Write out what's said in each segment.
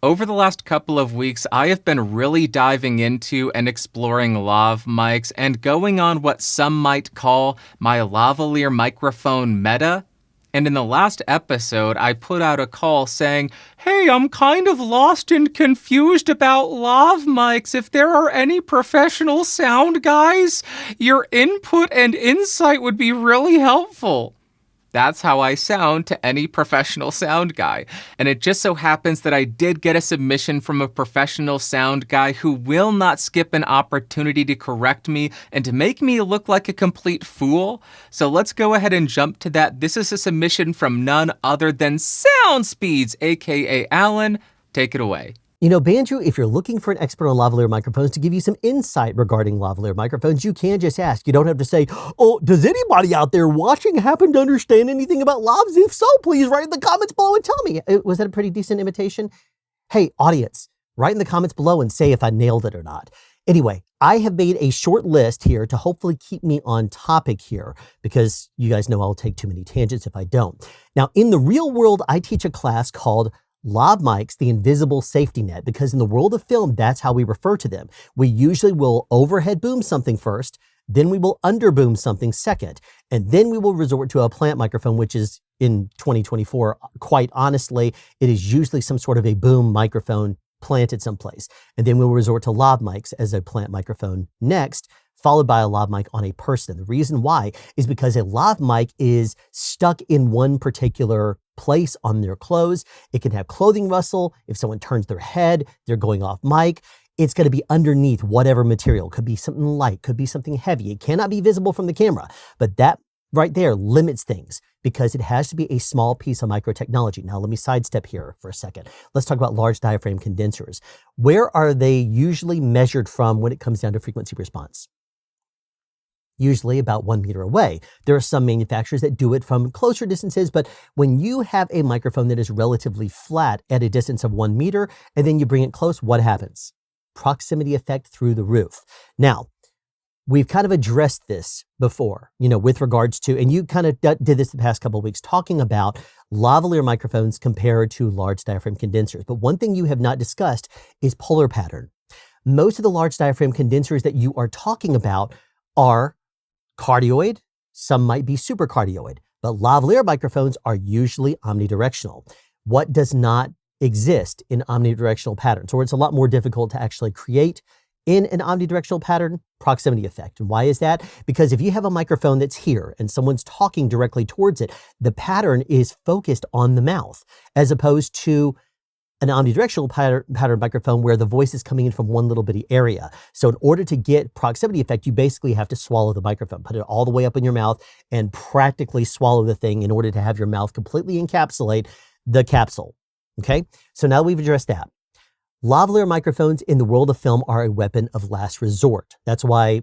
Over the last couple of weeks, I have been really diving into and exploring lav mics and going on what some might call my lavalier microphone meta. And in the last episode, I put out a call saying, "Hey, I'm kind of lost and confused about lav mics. If there are any professional sound guys, your input and insight would be really helpful." That's how I sound to any professional sound guy. And it just so happens that I did get a submission from a professional sound guy who will not skip an opportunity to correct me and to make me look like a complete fool. So let's go ahead and jump to that. This is a submission from none other than Sound Speeds, aka Alan. Take it away. You know, Banjo, if you're looking for an expert on lavalier microphones to give you some insight regarding lavalier microphones, you can just ask. You don't have to say, "Oh, does anybody out there watching happen to understand anything about lavs? If so, please write in the comments below and tell me." Was that a pretty decent imitation? Hey, audience, write in the comments below and say if I nailed it or not. Anyway, I have made a short list here to hopefully keep me on topic here, because you guys know I'll take too many tangents if I don't. Now, in the real world, I teach a class called Lav mics, the invisible safety net, because in the world of film, that's how we refer to them. We usually will overhead boom something first, then we will under boom something second, and then we will resort to a plant microphone, which is in 2024, quite honestly, it is usually some sort of a boom microphone planted someplace. And then we'll resort to lav mics as a plant microphone next, followed by a lav mic on a person. The reason why is because a lav mic is stuck in one particular place on their clothes. It can have clothing rustle. If someone turns their head, they're going off mic. It's going to be underneath whatever material. Could be something light, could be something heavy. It cannot be visible from the camera, but that right there limits things because it has to be a small piece of micro technology. Now, let me sidestep here for a second. Let's talk about large diaphragm condensers. Where are they usually measured from when it comes down to frequency response? Usually about 1 meter away. There are some manufacturers that do it from closer distances, but when you have a microphone that is relatively flat at a distance of 1 meter, and then you bring it close, what happens? Proximity effect through the roof. Now, we've kind of addressed this before, with regards to, and you kind of did this the past couple of weeks, talking about lavalier microphones compared to large diaphragm condensers. But one thing you have not discussed is polar pattern. Most of the large diaphragm condensers that you are talking about are cardioid, some might be supercardioid, but lavalier microphones are usually omnidirectional. What does not exist in omnidirectional patterns, or it's a lot more difficult to actually create in an omnidirectional pattern? Proximity effect. And why is that? Because if you have a microphone that's here and someone's talking directly towards it, the pattern is focused on the mouth, as opposed to an omnidirectional pattern microphone where the voice is coming in from one little bitty area. So in order to get proximity effect, you basically have to swallow the microphone, put it all the way up in your mouth and practically swallow the thing in order to have your mouth completely encapsulate the capsule. Okay, so now we've addressed that. Lavalier microphones in the world of film are a weapon of last resort. That's why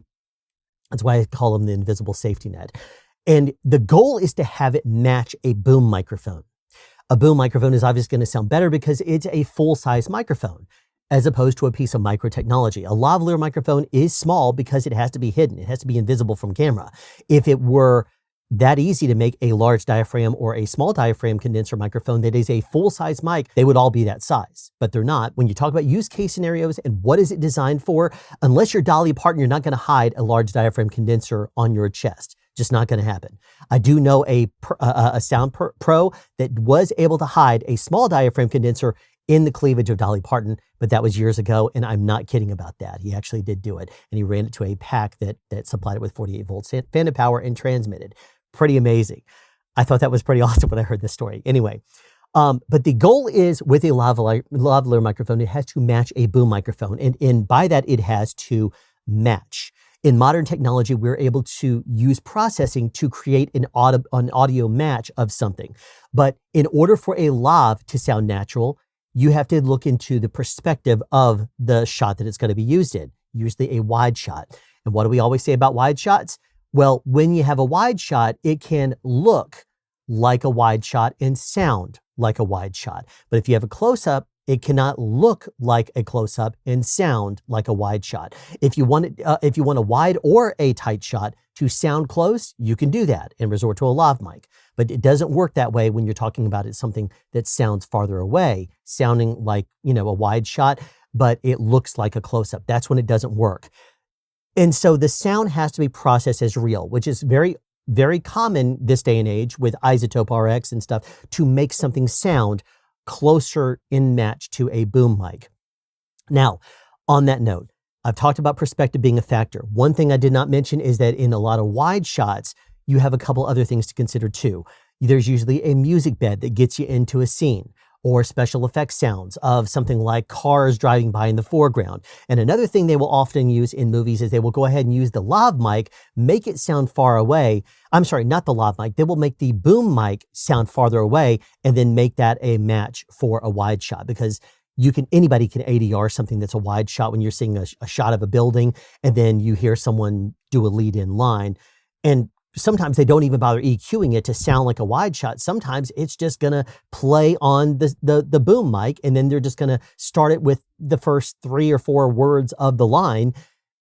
I call them the invisible safety net. And the goal is to have it match a boom microphone. A boom microphone is obviously going to sound better because it's a full-size microphone, as opposed to a piece of micro technology. A lavalier microphone is small because it has to be hidden. It has to be invisible from camera. If it were that easy to make a large diaphragm or a small diaphragm condenser microphone that is a full-size mic, they would all be that size, but they're not. When you talk about use case scenarios and what is it designed for, unless you're Dolly Parton, you're not going to hide a large diaphragm condenser on your chest. Just not going to happen. I do know a sound pro that was able to hide a small diaphragm condenser in the cleavage of Dolly Parton, but that was years ago, and I'm not kidding about that. He actually did do it, and he ran it to a pack that supplied it with 48 volts phantom power and transmitted. Pretty amazing. I thought that was pretty awesome when I heard this story. Anyway, but the goal is with a lavalier microphone, it has to match a boom microphone, and by that, it has to match. In modern technology, we're able to use processing to create an audio match of something. But in order for a lav to sound natural, you have to look into the perspective of the shot that it's going to be used in, usually a wide shot. And what do we always say about wide shots? Well, when you have a wide shot, it can look like a wide shot and sound like a wide shot. But if you have a close-up It cannot look like a close-up and sound like a wide shot. If you want a wide or a tight shot to sound close, you can do that and resort to a lav mic. But it doesn't work that way when you're talking about something that sounds farther away, sounding like, a wide shot, but it looks like a close-up. That's when it doesn't work. And so the sound has to be processed as real, which is very, very common this day and age with isotope RX and stuff to make something sound closer in match to a boom mic. Now, on that note, I've talked about perspective being a factor. One thing I did not mention is that in a lot of wide shots, you have a couple other things to consider too. There's usually a music bed that gets you into a scene, or special effects sounds of something like cars driving by in the foreground. And another thing they will often use in movies is they will go ahead and use the lav mic, make it sound far away. I'm sorry, not the lav mic. They will make the boom mic sound farther away and then make that a match for a wide shot, because anybody can ADR something that's a wide shot when you're seeing a shot of a building and then you hear someone do a lead in line. And sometimes they don't even bother EQing it to sound like a wide shot. Sometimes it's just going to play on the boom mic, and then they're just going to start it with the first 3 or 4 words of the line,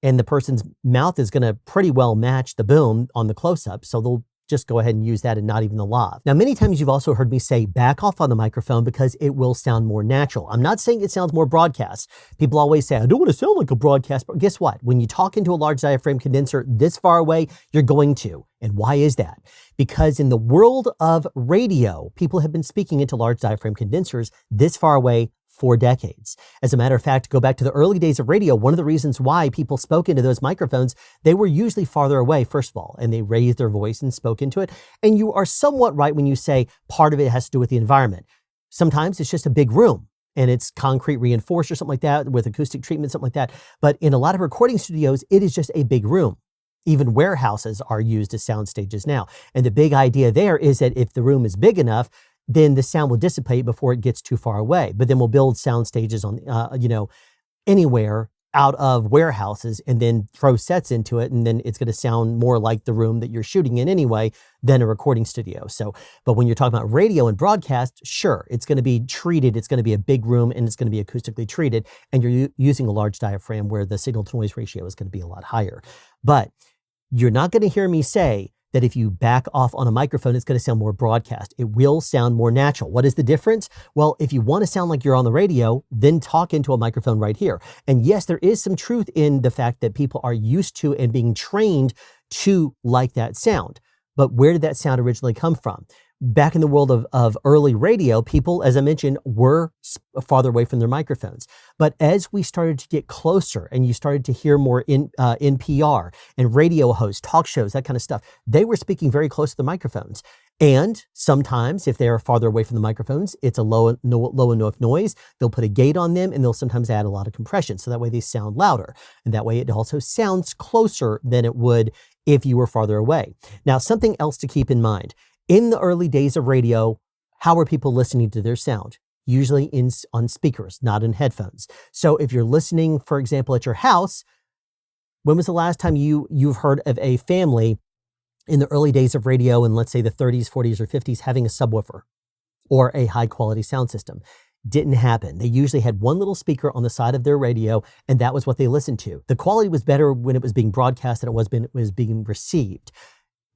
and the person's mouth is going to pretty well match the boom on the close-up. So they'll just go ahead and use that and not even the lav. Now, many times you've also heard me say back off on the microphone because it will sound more natural. I'm not saying it sounds more broadcast. People always say, I don't want to sound like a broadcast, but guess what? When you talk into a large diaphragm condenser this far away, you're going to. And why is that? Because in the world of radio, people have been speaking into large diaphragm condensers this far away for decades. As a matter of fact, go back to the early days of radio, one of the reasons why people spoke into those microphones, they were usually farther away, first of all, and they raised their voice and spoke into it. And you are somewhat right when you say part of it has to do with the environment. Sometimes it's just a big room and it's concrete reinforced or something like that with acoustic treatment, something like that. But in a lot of recording studios, it is just a big room. Even warehouses are used as sound stages now. And the big idea there is that if the room is big enough, then the sound will dissipate before it gets too far away. But then we'll build sound stages on, anywhere out of warehouses and then throw sets into it. And then it's going to sound more like the room that you're shooting in anyway than a recording studio. So, but when you're talking about radio and broadcast, sure, it's going to be treated. It's going to be a big room and it's going to be acoustically treated. And you're using a large diaphragm where the signal to noise ratio is going to be a lot higher. But you're not going to hear me say that if you back off on a microphone, it's going to sound more broadcast. It will sound more natural. What is the difference? Well, if you want to sound like you're on the radio, then talk into a microphone right here. And yes, there is some truth in the fact that people are used to and being trained to like that sound. But where did that sound originally come from? Back in the world of early radio, people, as I mentioned, were farther away from their microphones. But as we started to get closer and you started to hear more in NPR and radio hosts, talk shows, that kind of stuff, they were speaking very close to the microphones. And sometimes if they are farther away from the microphones, it's a low enough noise. They'll put a gate on them and they'll sometimes add a lot of compression. So that way they sound louder. And that way it also sounds closer than it would if you were farther away. Now, something else to keep in mind. In the early days of radio, how were people listening to their sound? Usually on speakers, not in headphones. So if you're listening, for example, at your house, when was the last time you've heard of a family in the early days of radio in, let's say, the 30s, 40s, or 50s having a subwoofer or a high quality sound system? Didn't happen. They usually had one little speaker on the side of their radio, and that was what they listened to. The quality was better when it was being broadcast than it was being received.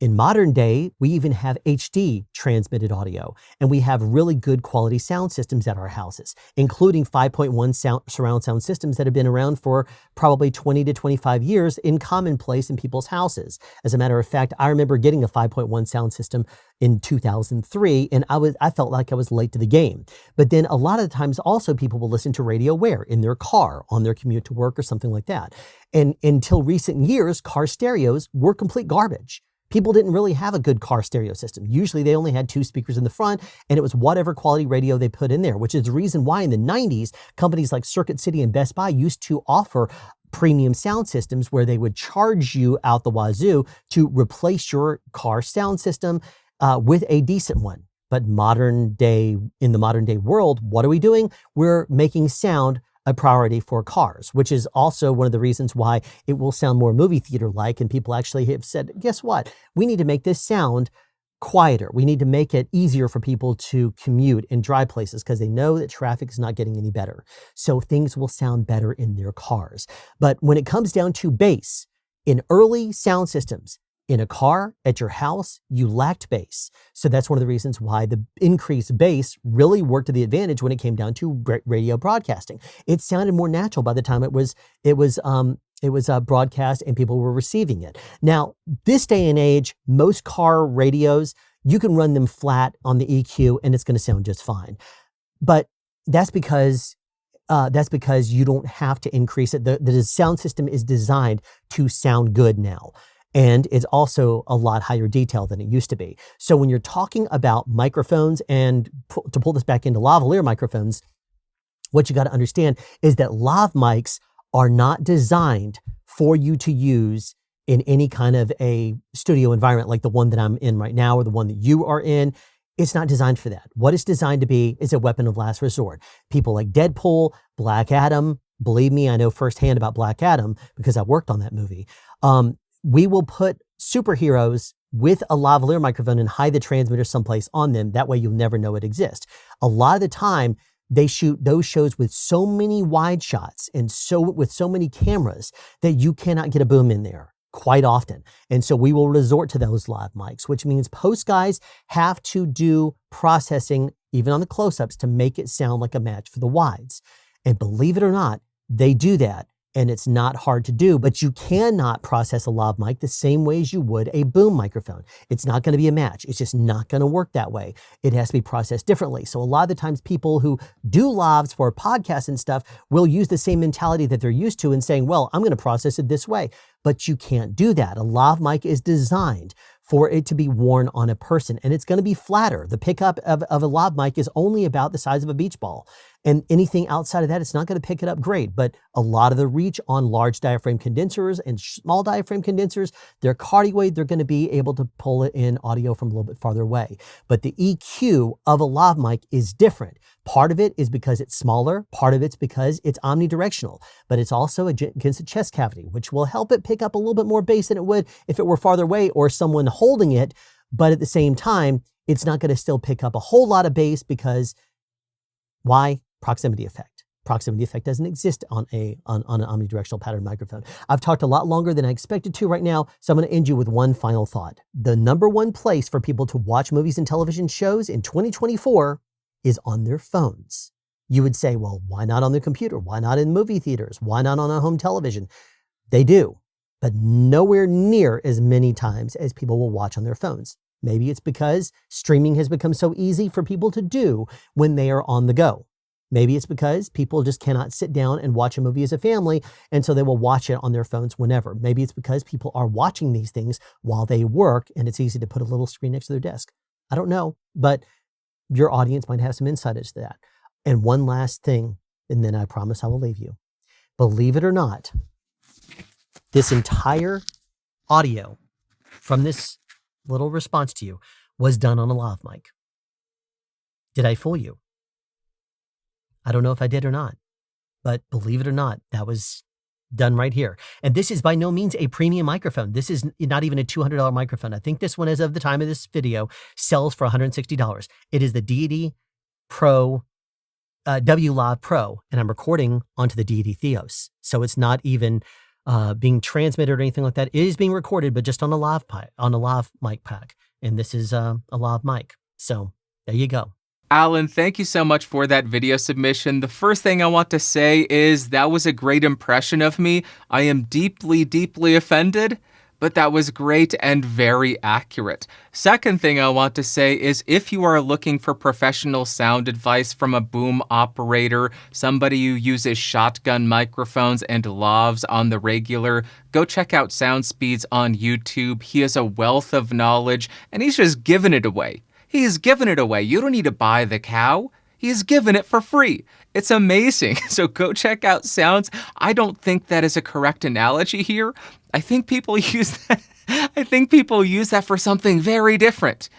In modern day, we even have HD transmitted audio, and we have really good quality sound systems at our houses, including 5.1 surround sound systems that have been around for probably 20 to 25 years in commonplace in people's houses. As a matter of fact, I remember getting a 5.1 sound system in 2003, and I felt like I was late to the game. But then a lot of the times also people will listen to radio where? In their car, on their commute to work or something like that. And until recent years, car stereos were complete garbage. People didn't really have a good car stereo system. Usually they only had 2 speakers in the front, and it was whatever quality radio they put in there, which is the reason why in the 90s, companies like Circuit City and Best Buy used to offer premium sound systems where they would charge you out the wazoo to replace your car sound system with a decent one. But in the modern day world, what are we doing? We're making sound a priority for cars, which is also one of the reasons why it will sound more movie theater-like. And people actually have said, guess what? We need to make this sound quieter. We need to make it easier for people to commute in dry places because they know that traffic is not getting any better. So things will sound better in their cars. But when it comes down to bass, in early sound systems, in a car, at your house, you lacked bass. So that's one of the reasons why the increased bass really worked to the advantage when it came down to radio broadcasting. It sounded more natural by the time it was broadcast and people were receiving it. Now, this day and age, most car radios, you can run them flat on the EQ and it's going to sound just fine. But that's because you don't have to increase it. The sound system is designed to sound good now. And it's also a lot higher detail than it used to be. So when you're talking about microphones, and to pull this back into lavalier microphones, what you got to understand is that lav mics are not designed for you to use in any kind of a studio environment like the one that I'm in right now or the one that you are in. It's not designed for that. What it's designed to be is a weapon of last resort. People like Deadpool, Black Adam, believe me, I know firsthand about Black Adam because I worked on that movie. We will put superheroes with a lavalier microphone and hide the transmitter someplace on them. That way you'll never know it exists. A lot of the time, they shoot those shows with so many wide shots and with so many cameras that you cannot get a boom in there quite often. And so we will resort to those lav mics, which means post guys have to do processing, even on the close-ups, to make it sound like a match for the wides. And believe it or not, they do that. And it's not hard to do, but you cannot process a lav mic the same way as you would a boom microphone. It's not going to be a match. It's just not going to work that way. It has to be processed differently. So a lot of the times people who do lavs for podcasts and stuff will use the same mentality that they're used to and saying, well, I'm going to process it this way. But you can't do that. A lav mic is designed for it to be worn on a person, and it's going to be flatter. The pickup of a lav mic is only about the size of a beach ball. And anything outside of that, it's not going to pick it up great. But a lot of the reach on large diaphragm condensers and small diaphragm condensers, they're cardioid, they're going to be able to pull it in audio from a little bit farther away. But the EQ of a lav mic is different. Part of it is because it's smaller. Part of it's because it's omnidirectional. But it's also against the chest cavity, which will help it pick up a little bit more bass than it would if it were farther away or someone holding it. But at the same time, it's not going to still pick up a whole lot of bass because why? Proximity effect. Proximity effect doesn't exist on an omnidirectional pattern microphone. I've talked a lot longer than I expected to right now, so I'm going to end you with one final thought. The number one place for people to watch movies and television shows in 2024 is on their phones. You would say, well, why not on the computer? Why not in movie theaters? Why not on a home television? They do, but nowhere near as many times as people will watch on their phones. Maybe it's because streaming has become so easy for people to do when they are on the go. Maybe it's because people just cannot sit down and watch a movie as a family, and so they will watch it on their phones whenever. Maybe it's because people are watching these things while they work, and it's easy to put a little screen next to their desk. I don't know, but your audience might have some insight into that. And one last thing, and then I promise I will leave you. Believe it or not, this entire audio from this little response to you was done on a lav mic. Did I fool you? I don't know if I did or not, but believe it or not, that was done right here. And this is by no means a premium microphone. This is not even a $200 microphone. I think this one, as of the time of this video, sells for $160. It is the Deity Pro, WLav Pro, and I'm recording onto the Deity Theos. So it's not even being transmitted or anything like that. It is being recorded, but just on a lav mic pack. And this is a lav mic. So there you go. Alan, thank you so much for that video submission. The first thing I want to say is that was a great impression of me. I am deeply, deeply offended, but that was great and very accurate. Second thing I want to say is if you are looking for professional sound advice from a boom operator, somebody who uses shotgun microphones and lavs on the regular, go check out SoundSpeeds on YouTube. He has a wealth of knowledge and he's just giving it away. He's given it away. You don't need to buy the cow. He's given it for free. It's amazing. So go check out Sounds. I don't think that is a correct analogy here. I think people use that for something very different.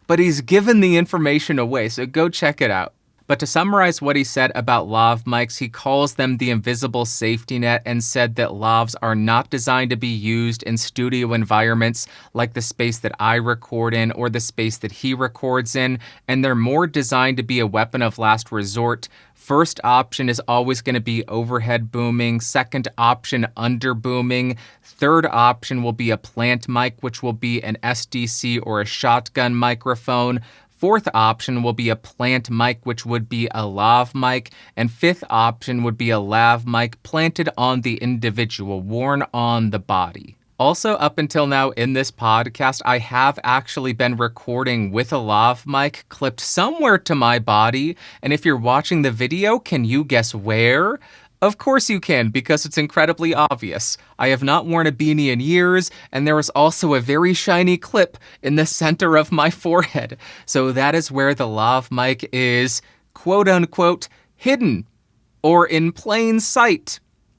But he's given the information away, so go check it out. But to summarize what he said about lav mics, he calls them the invisible safety net and said that lavs are not designed to be used in studio environments like the space that I record in or the space that he records in, and they're more designed to be a weapon of last resort. First option is always going to be overhead booming. Second option, under booming. Third option will be a plant mic, which will be an SDC or a shotgun microphone. Fourth option will be a plant mic, which would be a lav mic. And fifth option would be a lav mic planted on the individual, worn on the body. Also, up until now in this podcast, I have actually been recording with a lav mic clipped somewhere to my body. And if you're watching the video, can you guess where? Of course you can, because it's incredibly obvious. I have not worn a beanie in years, and there is also a very shiny clip in the center of my forehead. So that is where the lav mic is, quote unquote, hidden or in plain sight.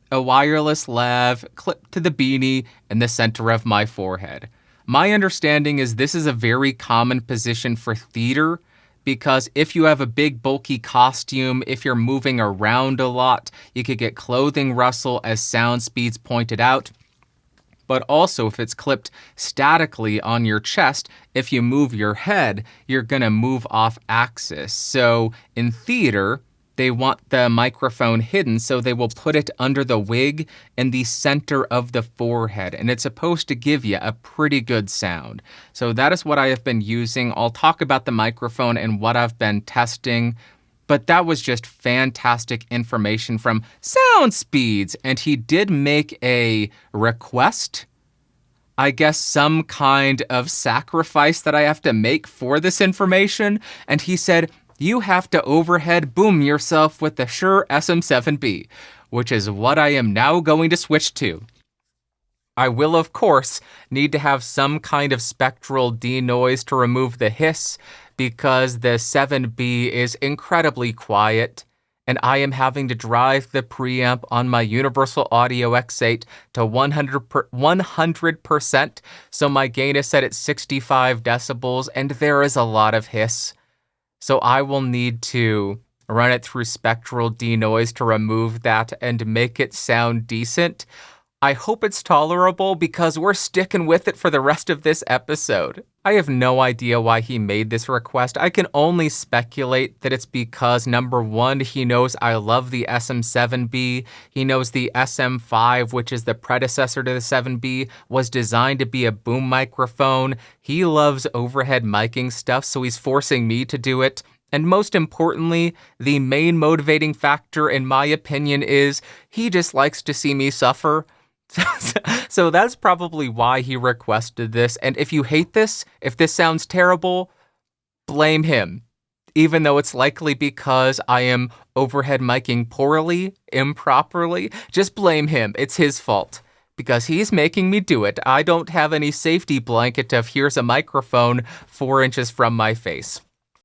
A wireless lav clipped to the beanie in the center of my forehead. My understanding is this is a very common position for theater, because if you have a big bulky costume, if you're moving around a lot, you could get clothing rustle, as Sound Speeds pointed out. But also if it's clipped statically on your chest, if you move your head, you're gonna move off axis. So in theater, they want the microphone hidden, so they will put it under the wig in the center of the forehead, and it's supposed to give you a pretty good sound. So that is what I have been using. I'll talk about the microphone and what I've been testing, but that was just fantastic information from Sound Speeds, and he did make a request. I guess some kind of sacrifice that I have to make for this information, and he said, you have to overhead boom yourself with the Shure SM7B, which is what I am now going to switch to. I will, of course, need to have some kind of spectral denoise to remove the hiss, because the 7B is incredibly quiet, and I am having to drive the preamp on my Universal Audio X8 to 100%, so my gain is set at 65 decibels, and there is a lot of hiss. So I will need to run it through spectral denoise to remove that and make it sound decent. I hope it's tolerable, because we're sticking with it for the rest of this episode. I have no idea why he made this request. I can only speculate that it's because, number one, he knows I love the SM7B. He knows the SM5, which is the predecessor to the 7B, was designed to be a boom microphone. He loves overhead miking stuff, so he's forcing me to do it. And most importantly, the main motivating factor, in my opinion, is he just likes to see me suffer. So that's probably why he requested this. And if you hate this, if this sounds terrible, blame him. Even though it's likely because I am overhead miking poorly, improperly, just blame him. It's his fault. Because he's making me do it. I don't have any safety blanket of here's a microphone 4 inches from my face.